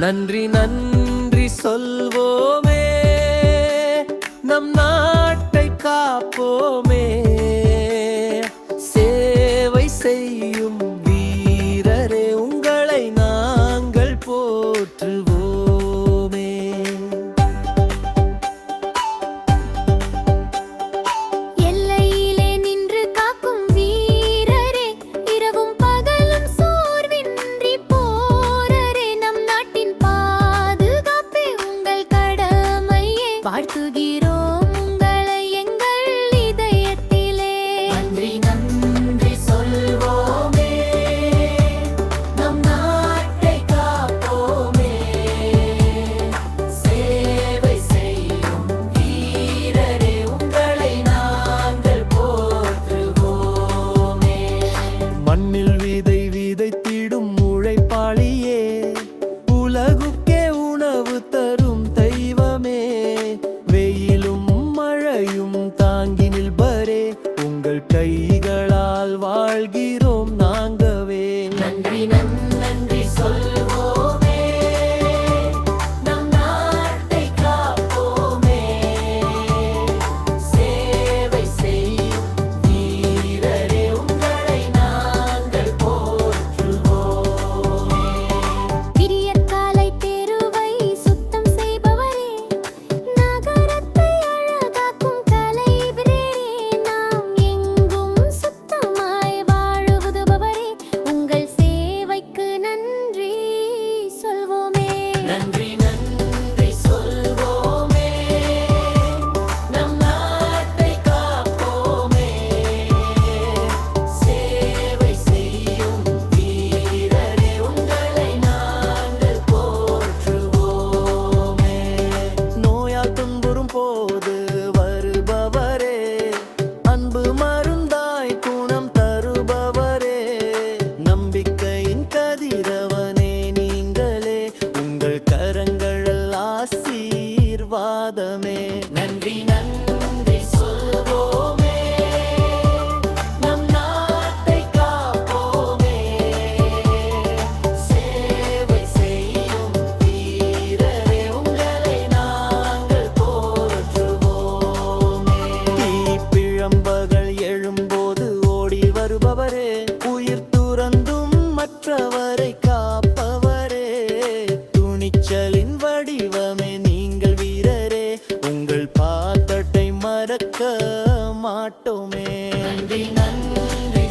நன்றி நன்றி சொல்வோமே, நம் நாட்டை காப்போமே. சேவை செய்யும் வீரரே, உங்களை நாங்கள் போற்றுவோமே. எல்லையிலே நின்று காக்கும் வீரரே, இரவும் பகலும் சோர்வின்றி போரரே, நம் நாட்டின் பாதுகாப்பே உங்கள் கடமையே. வாழ்த்துகிறோம் உங்களை எங்கள் இதயத்திலே. நன்றி நன்றி சொல்வோமே, நம் நாட்டை காப்போமே. சேவை செய்யும் வீரரே, உங்களை நாங்கள் போற்றுவோமே. மண்ணில் விதை விதைத்திடும் உழைப்பாளியே, உலகுக்கே உணவு தரும் தெய்வமே. வெயிலும் மழையும் தாங்கி நிற்பரே, உங்கள் கைகளால் வாழ்கிறோம் நாங்கவே. நன்றி நன்றி சொல்வோமே, நம் நாட்டை காப்போமே. சேவை செய்யும் வீரரே, உங்களை நாங்கள் போற்றுவோமே. விடியற்காலை தெருவை சுத்தம் செய்பவரே, நகரத்தை அழகாக்கும் கலைவீரரே, நாம் எங்கும் சுத்தமாய் வாழ உதவுபவரே, உங்கள் சேவைக்கு நன்றி சொல்வோமே. நன்றி நன்றி சொல்வோமே, நம் நாட்டை காப்போமே. சேவை செய்யும் வீரரே, உங்களை நாங்கள் போற்றுவோமே. நோயால் துன்புறும் போது வருபவரே, அன்பு மருந்தாய் குணம் தருபவரே, நம்பிக்கையின் கதிரவனே நீங்களே, உங்கள் கரங்கள் ஆசீர்வாதமே. நன்றி நன்றி சொல்வோமே, நம் நாட்டை காப்போமே. சேவை செய்யும் வீரரே, உங்களை நாங்கள் போற்றுவோமே. தீப்பிழம்புகள் எழும்போது ஓடி வருபவரே, உயிர் துறந்தும் மற்றவரை காப்பவரே, துணிச்சலின் வடிவமே நீங்கள் வீரரே, உங்கள் பாதத்தை மறக்க மாட்டோமே. நன்றி நன்றி